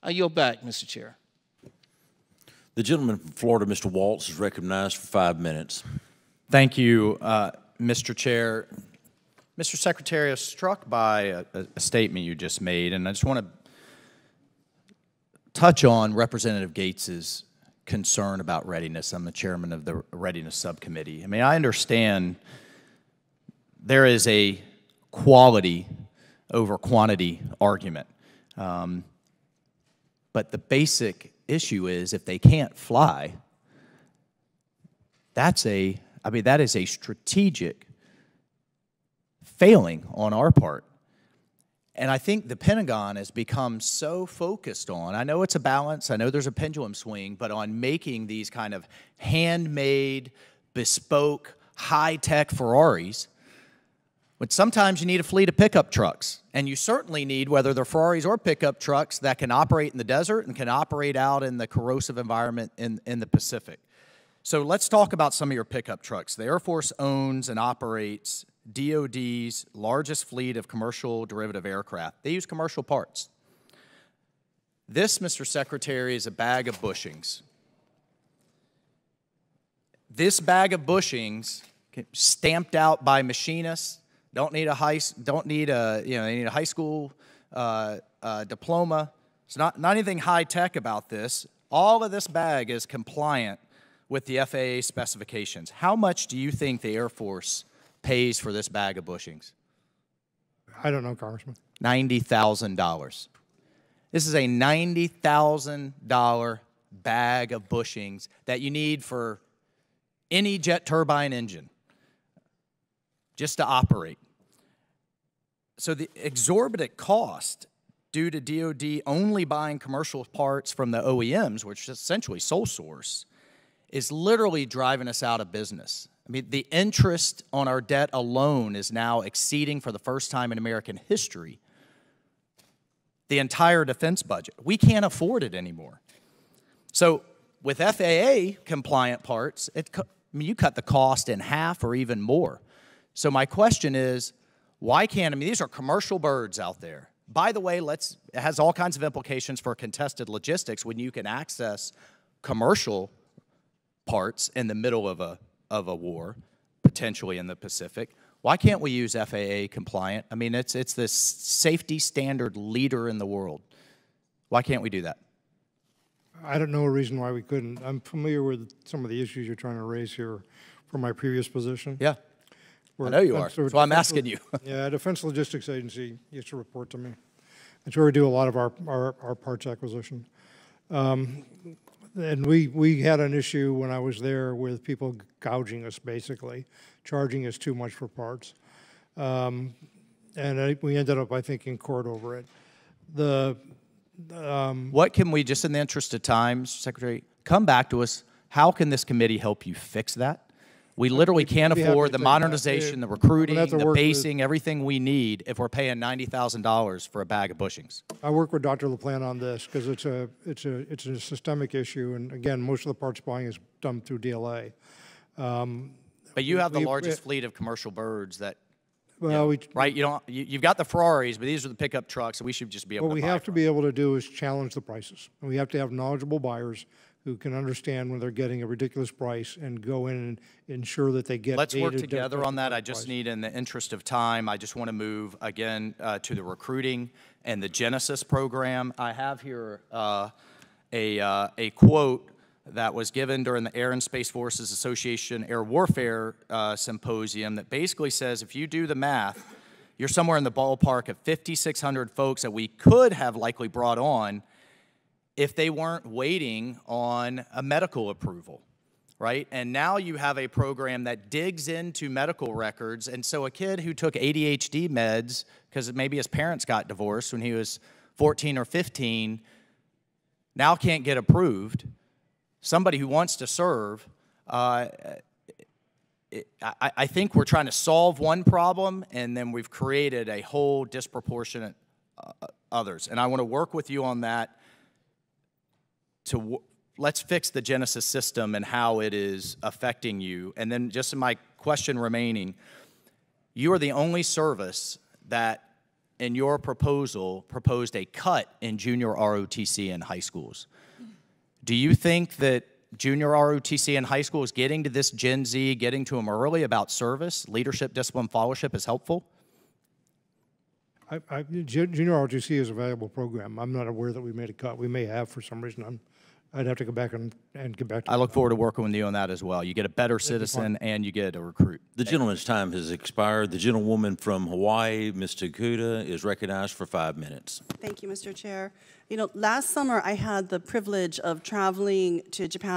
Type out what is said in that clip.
I yield back, Mr. Chair. The gentleman from Florida, Mr. Waltz, is recognized for 5 minutes. Thank you, Mr. Chair. Mr. Secretary, I was struck by a statement you just made, and I just want to touch on Representative Gates's concern about readiness. I'm the chairman of the Readiness Subcommittee. I mean, I understand there is a quality over quantity argument, but the basic issue is if they can't fly, that is a strategic failing on our part. And I think the Pentagon has become so focused on, I know it's a balance, I know there's a pendulum swing, but on making these kind of handmade, bespoke, high-tech Ferraris, but sometimes you need a fleet of pickup trucks. And you certainly need, whether they're Ferraris or pickup trucks, that can operate in the desert and can operate out in the corrosive environment in the Pacific. So let's talk about some of your pickup trucks. The Air Force owns and operates DOD's largest fleet of commercial derivative aircraft. They use commercial parts. This, Mr. Secretary, is a bag of bushings. This bag of bushings, stamped out by machinists, they need a high school diploma. It's not anything high tech about this. All of this bag is compliant with the FAA specifications. How much do you think the Air Force pays for this bag of bushings? I don't know, Congressman. $90,000. This is a $90,000 bag of bushings that you need for any jet turbine engine just to operate. So the exorbitant cost due to DOD only buying commercial parts from the OEMs, which is essentially sole source, is literally driving us out of business. I mean, the interest on our debt alone is now exceeding, for the first time in American history, the entire defense budget. We can't afford it anymore. So with FAA compliant parts, you cut the cost in half or even more. So my question is, why can't, these are commercial birds out there. By the way, it has all kinds of implications for contested logistics when you can access commercial parts in the middle of a war, potentially in the Pacific. Why can't we use FAA compliant? I mean, it's this safety standard leader in the world. Why can't we do that? I don't know a reason why we couldn't. I'm familiar with some of the issues you're trying to raise here from my previous position. Yeah, I know you are. That's why I'm asking you. Yeah, Defense Logistics Agency used to report to me. That's where we do a lot of our parts acquisition. And we had an issue when I was there with people gouging us, basically, charging us too much for parts. And we ended up, I think, in court over it. What can we, just in the interest of time, Secretary, come back to us? How can this committee help you fix that? We literally can't afford the modernization, the recruiting, the basing, everything we need if we're paying $90,000 for a bag of bushings. I work with Dr. LaPlante on this because it's a systemic issue, and again, most of the parts buying is done through DLA. But you have the largest fleet of commercial birds that. Well, right? You've got the Ferraris, but these are the pickup trucks, so we should just be able to buy. What we have to be able to do is challenge the prices. And we have to have knowledgeable buyers who can understand when they're getting a ridiculous price and go in and ensure that they get. Let's work together on that. I just need, in the interest of time, I just want to move again to the recruiting and the Genesis program. I have here a quote that was given during the Air and Space Forces Association Air Warfare Symposium that basically says if you do the math, you're somewhere in the ballpark of 5,600 folks that we could have likely brought on if they weren't waiting on a medical approval, right? And now you have a program that digs into medical records, and so a kid who took ADHD meds because maybe his parents got divorced when he was 14 or 15 now can't get approved. Somebody who wants to serve, I think we're trying to solve one problem, and then we've created a whole disproportionate others. And I want to work with you on that. Let's fix the Genesis system and how it is affecting you. And then just in my question remaining, you are the only service that in your proposal proposed a cut in junior ROTC in high schools. Do you think that junior ROTC in high school is getting to this Gen Z, getting to them early about service, leadership, discipline, followership is helpful? Junior ROTC is a valuable program. I'm not aware that we made a cut. We may have for some reason. I'd have to go back and get back to I look forward to working with you on that as well. You get a better citizen and you get a recruit. The gentleman's time has expired. The gentlewoman from Hawaii, Ms. Takuda, is recognized for 5 minutes. Thank you, Mr. Chair. You know, last summer I had the privilege of traveling to Japan